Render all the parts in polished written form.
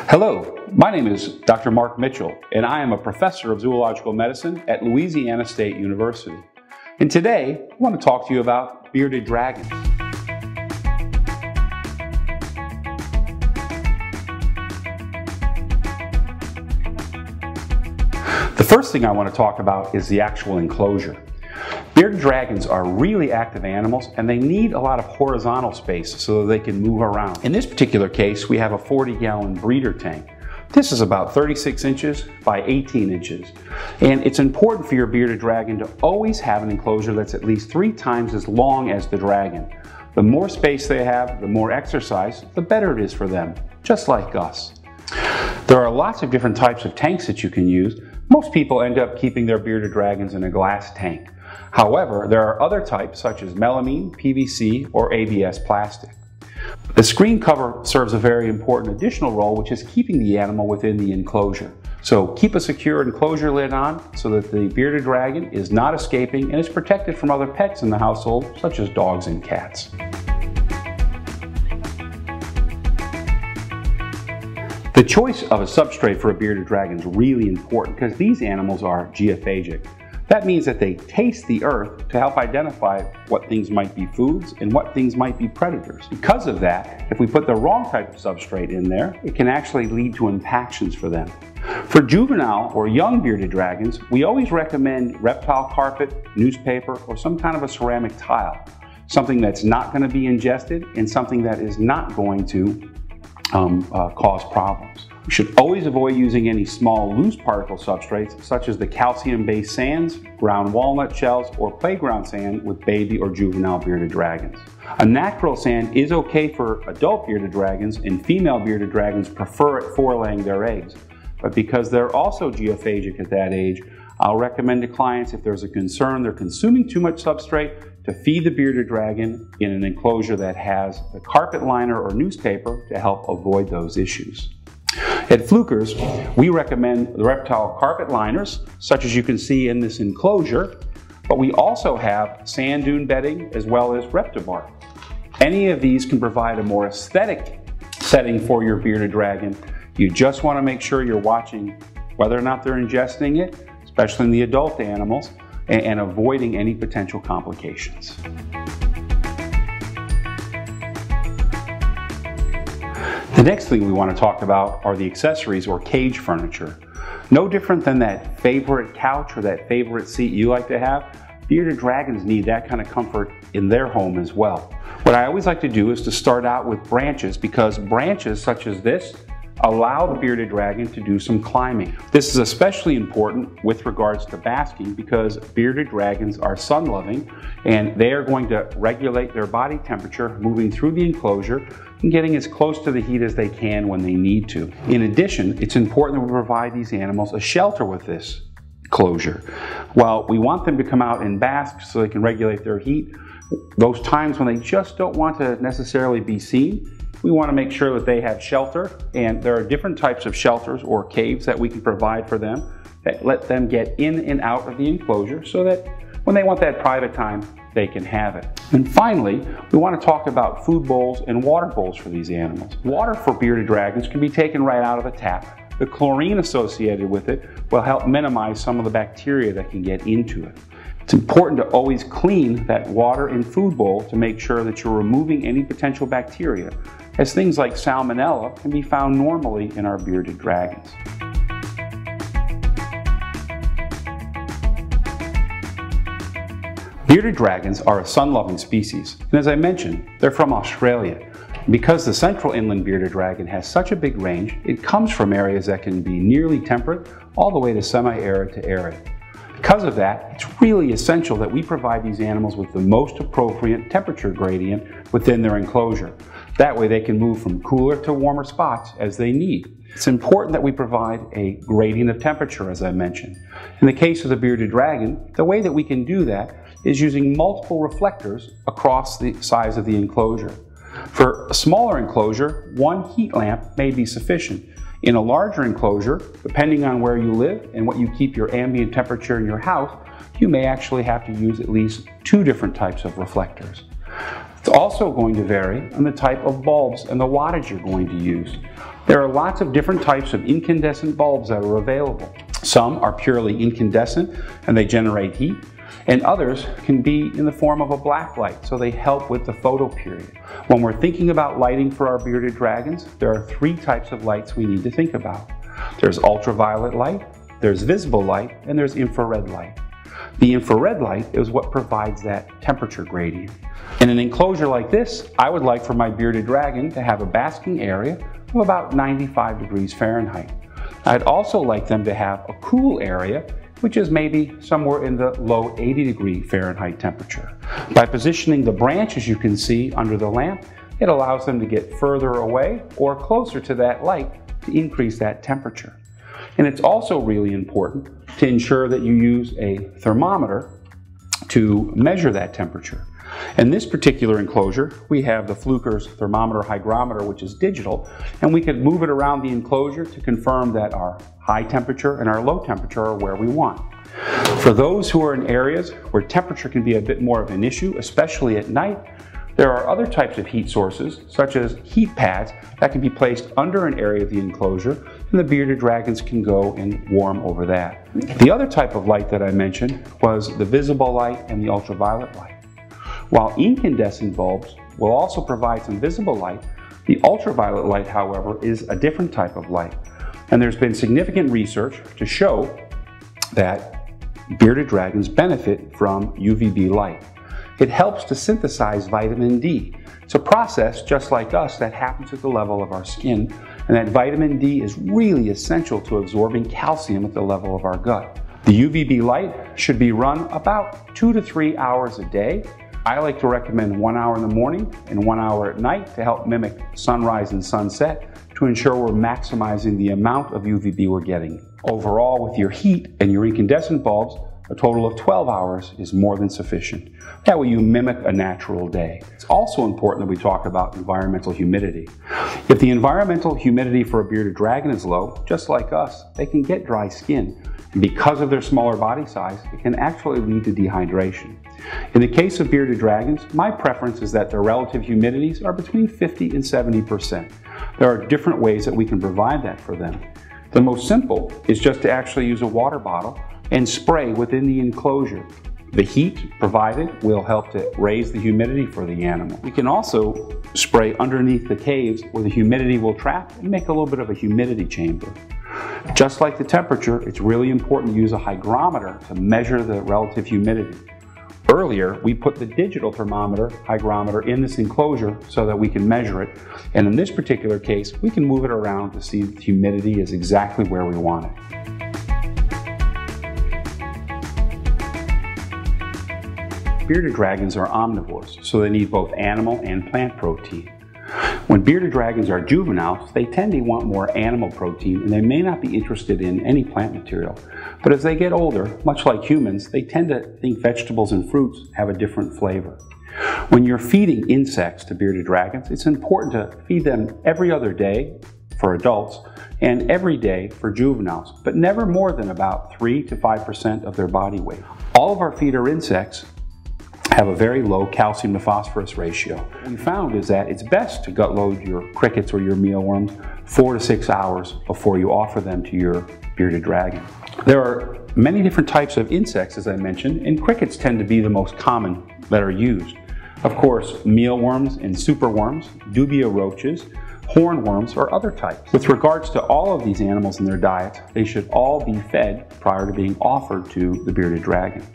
Hello, my name is Dr. Mark Mitchell, and I am a professor of zoological medicine at Louisiana State University. And today, I want to talk to you about bearded dragons. The first thing I want to talk about is the actual enclosure. Bearded dragons are really active animals, and they need a lot of horizontal space so that they can move around. In this particular case, we have a 40-gallon breeder tank. This is about 36 inches by 18 inches. And it's important for your bearded dragon to always have an enclosure that's at least 3 times as long as the dragon. The more space they have, the more exercise, the better it is for them, just like us. There are lots of different types of tanks that you can use. Most people end up keeping their bearded dragons in a glass tank. However, there are other types such as melamine, PVC, or ABS plastic. The screen cover serves a very important additional role, which is keeping the animal within the enclosure. So keep a secure enclosure lid on so that the bearded dragon is not escaping and is protected from other pets in the household, such as dogs and cats. The choice of a substrate for a bearded dragon is really important because these animals are geophagic. That means that they taste the earth to help identify what things might be foods and what things might be predators. Because of that, if we put the wrong type of substrate in there, it can actually lead to impactions for them. For juvenile or young bearded dragons, we always recommend reptile carpet, newspaper, or some kind of a ceramic tile. Something that's not going to be ingested and something that is not going to cause problems. We should always avoid using any small loose particle substrates such as the calcium-based sands, ground walnut shells, or playground sand with baby or juvenile bearded dragons. A natural sand is okay for adult bearded dragons, and female bearded dragons prefer it for laying their eggs. But because they're also geophagic at that age, I'll recommend to clients, if there's a concern they're consuming too much substrate, to feed the bearded dragon in an enclosure that has the carpet liner or newspaper to help avoid those issues. At Fluker's, we recommend the reptile carpet liners, such as you can see in this enclosure, but we also have sand dune bedding as well as Reptibark. Any of these can provide a more aesthetic setting for your bearded dragon. You just want to make sure you're watching whether or not they're ingesting it, especially in the adult animals, and avoiding any potential complications. The next thing we want to talk about are the accessories or cage furniture. No different than that favorite couch or that favorite seat you like to have, bearded dragons need that kind of comfort in their home as well. What I always like to do is to start out with branches, because branches such as this allow the bearded dragon to do some climbing. This is especially important with regards to basking because bearded dragons are sun-loving and they are going to regulate their body temperature moving through the enclosure and getting as close to the heat as they can when they need to. In addition, it's important that we provide these animals a shelter with this enclosure. While we want them to come out and bask so they can regulate their heat, those times when they just don't want to necessarily be seen, we want to make sure that they have shelter, and there are different types of shelters or caves that we can provide for them that let them get in and out of the enclosure so that when they want that private time, they can have it. And finally, we want to talk about food bowls and water bowls for these animals. Water for bearded dragons can be taken right out of the tap. The chlorine associated with it will help minimize some of the bacteria that can get into it. It's important to always clean that water and food bowl to make sure that you're removing any potential bacteria, as things like salmonella can be found normally in our bearded dragons. Bearded dragons are a sun-loving species, and as I mentioned, they're from Australia. Because the central inland bearded dragon has such a big range, it comes from areas that can be nearly temperate all the way to semi-arid to arid. Because of that, it's really essential that we provide these animals with the most appropriate temperature gradient within their enclosure. That way they can move from cooler to warmer spots as they need. It's important that we provide a gradient of temperature, as I mentioned. In the case of the bearded dragon, the way that we can do that is using multiple reflectors across the size of the enclosure. For a smaller enclosure, one heat lamp may be sufficient. In a larger enclosure, depending on where you live and what you keep your ambient temperature in your house, you may actually have to use at least 2 different types of reflectors. It's also going to vary on the type of bulbs and the wattage you're going to use. There are lots of different types of incandescent bulbs that are available. Some are purely incandescent and they generate heat, and others can be in the form of a black light, so they help with the photo period. When we're thinking about lighting for our bearded dragons, there are three types of lights we need to think about. There's ultraviolet light, there's visible light, and there's infrared light. The infrared light is what provides that temperature gradient. In an enclosure like this, I would like for my bearded dragon to have a basking area of about 95 degrees Fahrenheit. I'd also like them to have a cool area, which is maybe somewhere in the low 80 degree Fahrenheit temperature. By positioning the branches you can see under the lamp, it allows them to get further away or closer to that light to increase that temperature. And it's also really important to ensure that you use a thermometer to measure that temperature. In this particular enclosure, we have the Fluker's thermometer hygrometer, which is digital, and we can move it around the enclosure to confirm that our high temperature and our low temperature are where we want. For those who are in areas where temperature can be a bit more of an issue, especially at night, there are other types of heat sources, such as heat pads, that can be placed under an area of the enclosure, and the bearded dragons can go and warm over that. The other type of light that I mentioned was the visible light and the ultraviolet light. While incandescent bulbs will also provide some visible light, the ultraviolet light, however, is a different type of light. And there's been significant research to show that bearded dragons benefit from UVB light. It helps to synthesize vitamin D. It's a process, just like us, that happens at the level of our skin, and that vitamin D is really essential to absorbing calcium at the level of our gut. The UVB light should be run about 2 to 3 hours a day. I like to recommend 1 hour in the morning and 1 hour at night to help mimic sunrise and sunset to ensure we're maximizing the amount of UVB we're getting. Overall, with your heat and your incandescent bulbs, a total of 12 hours is more than sufficient. That way you mimic a natural day. It's also important that we talk about environmental humidity. If the environmental humidity for a bearded dragon is low, just like us, they can get dry skin. And because of their smaller body size, it can actually lead to dehydration. In the case of bearded dragons, my preference is that their relative humidities are between 50 and 70%. There are different ways that we can provide that for them. The most simple is just to actually use a water bottle and spray within the enclosure. The heat provided will help to raise the humidity for the animal. We can also spray underneath the caves where the humidity will trap and make a little bit of a humidity chamber. Just like the temperature, it's really important to use a hygrometer to measure the relative humidity. Earlier, we put the digital thermometer hygrometer in this enclosure so that we can measure it. And in this particular case, we can move it around to see if the humidity is exactly where we want it. Bearded dragons are omnivores, so they need both animal and plant protein. When bearded dragons are juveniles, they tend to want more animal protein and they may not be interested in any plant material. But as they get older, much like humans, they tend to think vegetables and fruits have a different flavor. When you're feeding insects to bearded dragons, it's important to feed them every other day for adults and every day for juveniles, but never more than about 3 to 5% of their body weight. All of our feeder insects have a very low calcium to phosphorus ratio. What we found is that it's best to gut load your crickets or your mealworms 4 to 6 hours before you offer them to your bearded dragon. There are many different types of insects, as I mentioned, and crickets tend to be the most common that are used. Of course, mealworms and superworms, dubia roaches, hornworms, or other types. With regards to all of these animals and their diets, they should all be fed prior to being offered to the bearded dragon.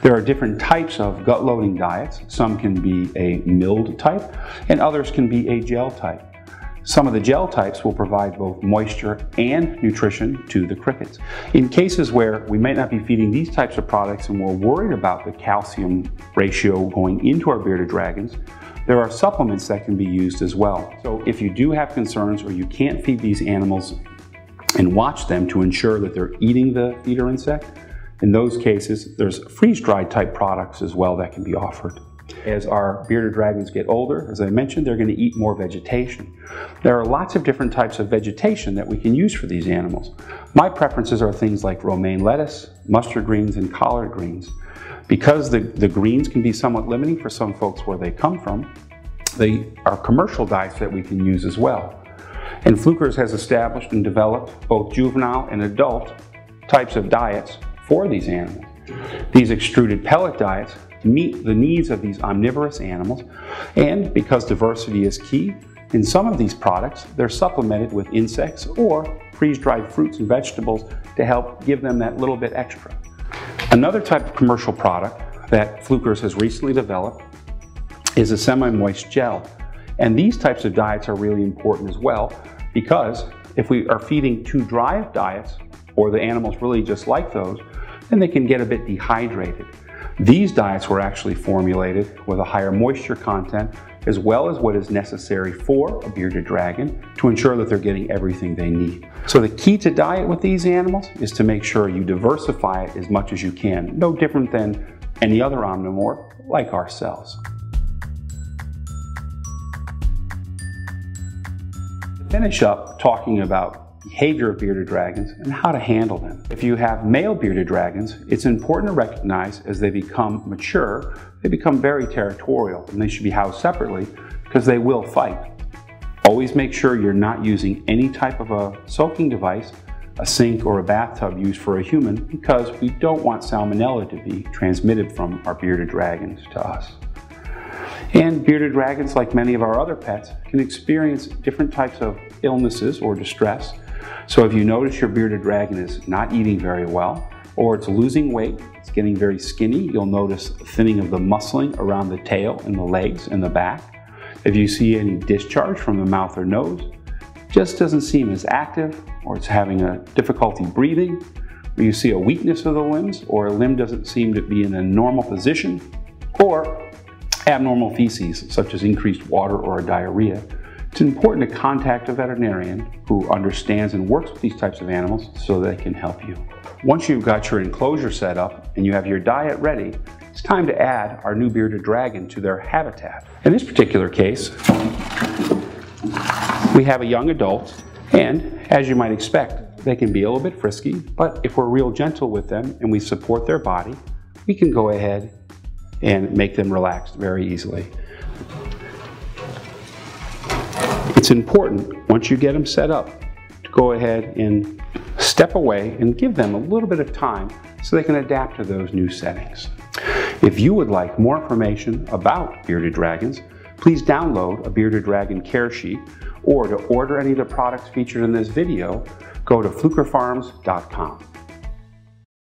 There are different types of gut loading diets. Some can be a milled type and others can be a gel type. Some of the gel types will provide both moisture and nutrition to the crickets. In cases where we might not be feeding these types of products and we're worried about the calcium ratio going into our bearded dragons, there are supplements that can be used as well. So if you do have concerns or you can't feed these animals and watch them to ensure that they're eating the feeder insect, in those cases, there's freeze-dried type products as well that can be offered. As our bearded dragons get older, as I mentioned, they're going to eat more vegetation. There are lots of different types of vegetation that we can use for these animals. My preferences are things like romaine lettuce, mustard greens, and collard greens. Because the greens can be somewhat limiting for some folks where they come from, they are commercial diets that we can use as well. And Fluker's has established and developed both juvenile and adult types of diets for these animals. These extruded pellet diets meet the needs of these omnivorous animals, and because diversity is key, in some of these products they're supplemented with insects or freeze-dried fruits and vegetables to help give them that little bit extra. Another type of commercial product that Fluker's has recently developed is a semi-moist gel. And these types of diets are really important as well, because if we are feeding too dry of diets, or the animals really just like those, then they can get a bit dehydrated. These diets were actually formulated with a higher moisture content, as well as what is necessary for a bearded dragon to ensure that they're getting everything they need. So the key to diet with these animals is to make sure you diversify it as much as you can, no different than any other omnivore like ourselves. To finish up talking about behavior of bearded dragons and how to handle them. If you have male bearded dragons, it's important to recognize as they become mature, they become very territorial, and they should be housed separately because they will fight. Always make sure you're not using any type of a soaking device, a sink or a bathtub used for a human, because we don't want salmonella to be transmitted from our bearded dragons to us. And bearded dragons, like many of our other pets, can experience different types of illnesses or distress. So if you notice your bearded dragon is not eating very well, or it's losing weight, it's getting very skinny, you'll notice thinning of the muscling around the tail and the legs and the back. If you see any discharge from the mouth or nose, just doesn't seem as active, or it's having a difficulty breathing, or you see a weakness of the limbs, or a limb doesn't seem to be in a normal position, or abnormal feces, such as increased water or diarrhea, it's important to contact a veterinarian who understands and works with these types of animals so they can help you. Once you've got your enclosure set up and you have your diet ready, it's time to add our new bearded dragon to their habitat. In this particular case, we have a young adult, and as you might expect, they can be a little bit frisky, but if we're real gentle with them and we support their body, we can go ahead and make them relaxed very easily. It's important, once you get them set up, to go ahead and step away and give them a little bit of time so they can adapt to those new settings. If you would like more information about bearded dragons, please download a bearded dragon care sheet, or to order any of the products featured in this video, go to flukerfarms.com.